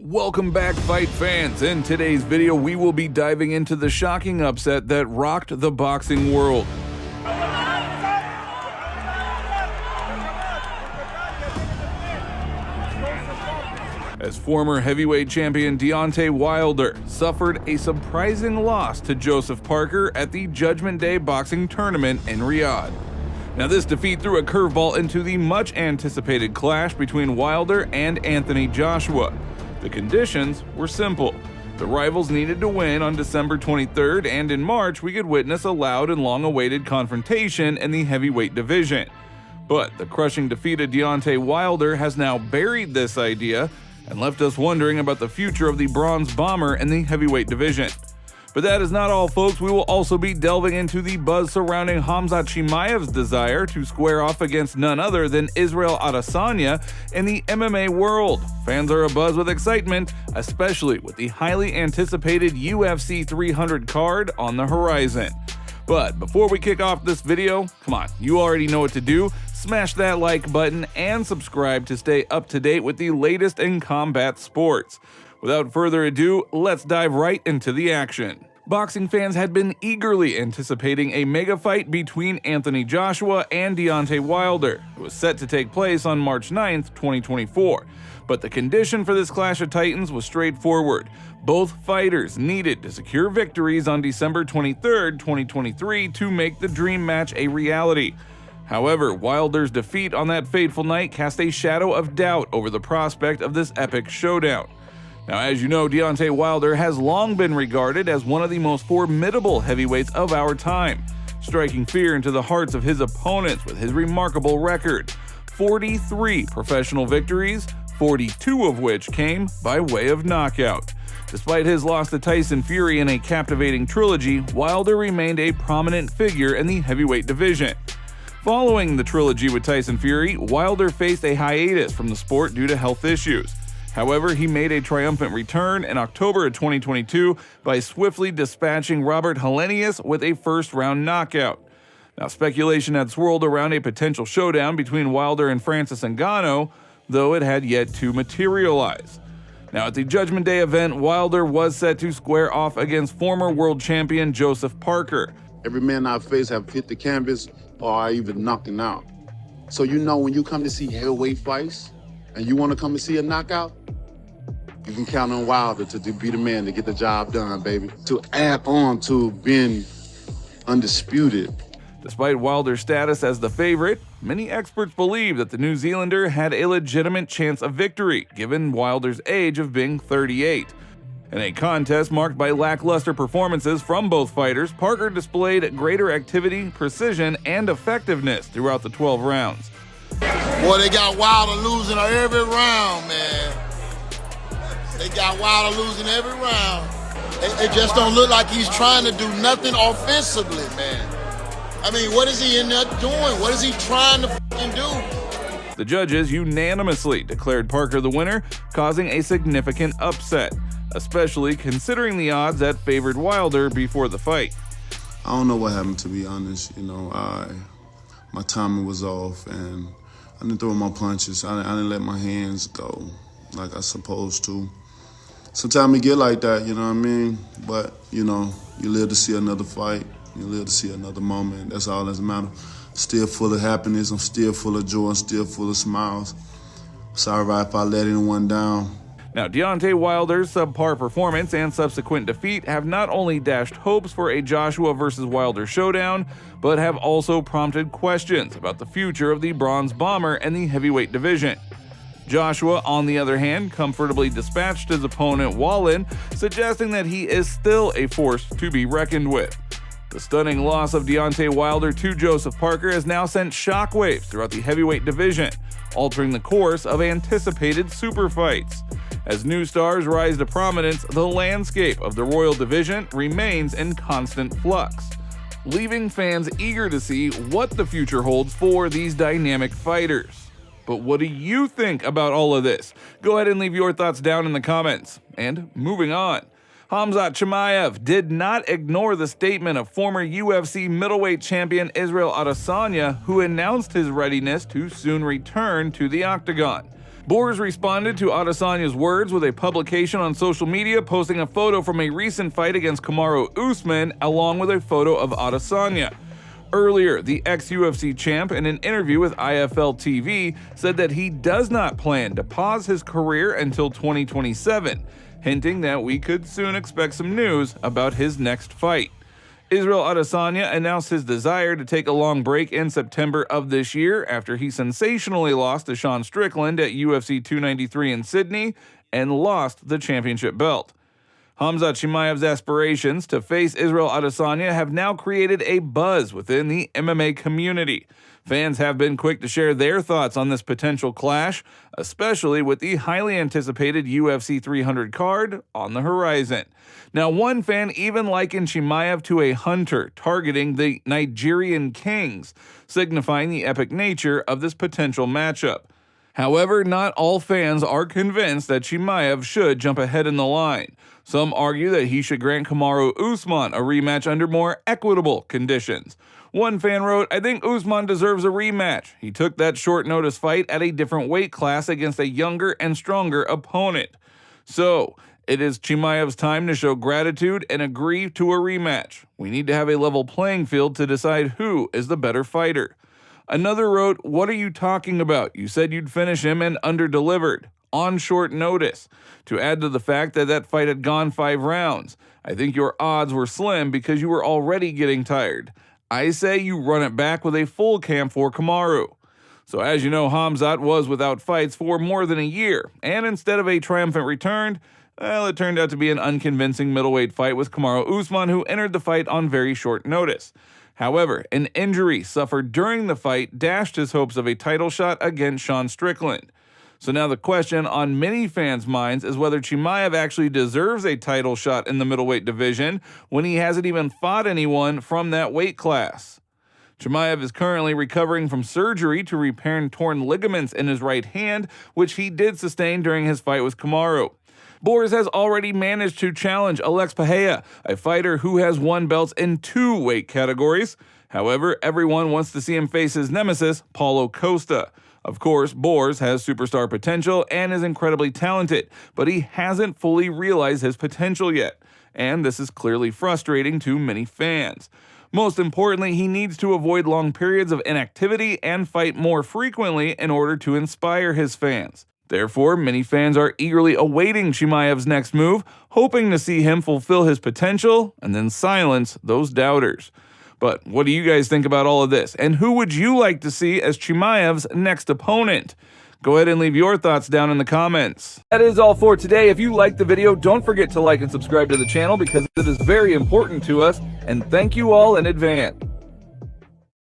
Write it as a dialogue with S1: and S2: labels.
S1: Welcome back, fight fans. In today's video, we will be diving into the shocking upset that rocked the boxing world. As former heavyweight champion Deontay Wilder suffered a surprising loss to Joseph Parker at the Judgment Day boxing tournament in Riyadh. Now, this defeat threw a curveball into the much-anticipated clash between Wilder and Anthony Joshua. The conditions were simple. The rivals needed to win on December 23rd, and in March we could witness a loud and long-awaited confrontation in the heavyweight division. But the crushing defeat of Deontay Wilder has now buried this idea and left us wondering about the future of the Bronze Bomber in the heavyweight division. But that is not all, folks. We will also be delving into the buzz surrounding Khamzat Chimaev's desire to square off against none other than Israel Adesanya in the MMA world. Fans are abuzz with excitement, especially with the highly anticipated UFC 300 card on the horizon. But before we kick off this video, come on, you already know what to do. Smash that like button and subscribe to stay up to date with the latest in combat sports. Without further ado, let's dive right into the action. Boxing fans had been eagerly anticipating a mega fight between Anthony Joshua and Deontay Wilder. It was set to take place on March 9th, 2024. But the condition for this clash of titans was straightforward. Both fighters needed to secure victories on December 23rd, 2023 to make the dream match a reality. However, Wilder's defeat on that fateful night cast a shadow of doubt over the prospect of this epic showdown. Now, as you know, Deontay Wilder has long been regarded as one of the most formidable heavyweights of our time, striking fear into the hearts of his opponents with his remarkable record. 43 professional victories, 42 of which came by way of knockout. Despite his loss to Tyson Fury in a captivating trilogy, Wilder remained a prominent figure in the heavyweight division. Following the trilogy with Tyson Fury, Wilder faced a hiatus from the sport due to health issues. However, he made a triumphant return in October of 2022 by swiftly dispatching Robert Helenius with a first-round knockout. Now, speculation had swirled around a potential showdown between Wilder and Francis Ngannou, though it had yet to materialize. Now, at the Judgment Day event, Wilder was set to square off against former world champion Joseph Parker.
S2: Every man I face have hit the canvas or I even knocked him out. So you know when you come to see heavyweight fights and you want to come to see a knockout, you can count on Wilder to be the man to get the job done, baby. To add on to being undisputed.
S1: Despite Wilder's status as the favorite, many experts believe that the New Zealander had a legitimate chance of victory, given Wilder's age of being 38. In a contest marked by lackluster performances from both fighters, Parker displayed greater activity, precision, and effectiveness throughout the 12 rounds.
S3: Boy, they got Wilder losing every round, man. They got Wilder losing every round. It just don't look like he's trying to do nothing offensively, man. I mean, what is he in there doing? What is he trying to fucking do?
S1: The judges unanimously declared Parker the winner, causing a significant upset, especially considering the odds that favored Wilder before the fight.
S2: I don't know what happened, to be honest. You know, my timing was off and I didn't throw my punches. I didn't let my hands go like I supposed to. Sometimes it get like that, you know what I mean? But, you know, you live to see another fight. You live to see another moment. That's all that matters. Still full of happiness. I'm still full of joy. I'm still full of smiles. Sorry if I let anyone down.
S1: Now, Deontay Wilder's subpar performance and subsequent defeat have not only dashed hopes for a Joshua versus Wilder showdown, but have also prompted questions about the future of the Bronze Bomber and the heavyweight division. Joshua, on the other hand, comfortably dispatched his opponent Wallin, suggesting that he is still a force to be reckoned with. The stunning loss of Deontay Wilder to Joseph Parker has now sent shockwaves throughout the heavyweight division, altering the course of anticipated super fights. As new stars rise to prominence, the landscape of the Royal Division remains in constant flux, leaving fans eager to see what the future holds for these dynamic fighters. But what do you think about all of this? Go ahead and leave your thoughts down in the comments. And moving on. Khamzat Chimaev did not ignore the statement of former UFC middleweight champion Israel Adesanya, who announced his readiness to soon return to the octagon. Borz responded to Adesanya's words with a publication on social media, posting a photo from a recent fight against Kamaru Usman along with a photo of Adesanya. Earlier, the ex-UFC champ, in an interview with IFL TV, said that he does not plan to pause his career until 2027, hinting that we could soon expect some news about his next fight. Israel Adesanya announced his desire to take a long break in September of this year after he sensationally lost to Sean Strickland at UFC 293 in Sydney and lost the championship belt. Khamzat Chimaev's aspirations to face Israel Adesanya have now created a buzz within the MMA community. Fans have been quick to share their thoughts on this potential clash, especially with the highly anticipated UFC 300 card on the horizon. Now, one fan even likened Chimaev to a hunter targeting the Nigerian kings, signifying the epic nature of this potential matchup. However, not all fans are convinced that Chimaev should jump ahead in the line. Some argue that he should grant Kamaru Usman a rematch under more equitable conditions. One fan wrote, "I think Usman deserves a rematch. He took that short notice fight at a different weight class against a younger and stronger opponent. So, it is Chimaev's time to show gratitude and agree to a rematch. We need to have a level playing field to decide who is the better fighter." Another wrote, "What are you talking about? You said you'd finish him and underdelivered on short notice. To add to the fact that that fight had gone 5 rounds. I think your odds were slim because you were already getting tired. I say you run it back with a full camp for Kamaru." So as you know, Khamzat was without fights for more than a year, and instead of a triumphant return, well, it turned out to be an unconvincing middleweight fight with Kamaru Usman, who entered the fight on very short notice. However, an injury suffered during the fight dashed his hopes of a title shot against Sean Strickland. So now the question on many fans' minds is whether Chimaev actually deserves a title shot in the middleweight division when he hasn't even fought anyone from that weight class. Chimaev is currently recovering from surgery to repair torn ligaments in his right hand, which he did sustain during his fight with Kamaru. Borz has already managed to challenge Alex Pereira, a fighter who has won belts in 2 weight categories. However, everyone wants to see him face his nemesis, Paulo Costa. Of course, Borz has superstar potential and is incredibly talented, but he hasn't fully realized his potential yet, and this is clearly frustrating to many fans. Most importantly, he needs to avoid long periods of inactivity and fight more frequently in order to inspire his fans. Therefore, many fans are eagerly awaiting Chimaev's next move, hoping to see him fulfill his potential and then silence those doubters. But what do you guys think about all of this? And who would you like to see as Chimaev's next opponent? Go ahead and leave your thoughts down in the comments. That is all for today. If you liked the video, don't forget to like and subscribe to the channel because it is very important to us. And thank you all in advance.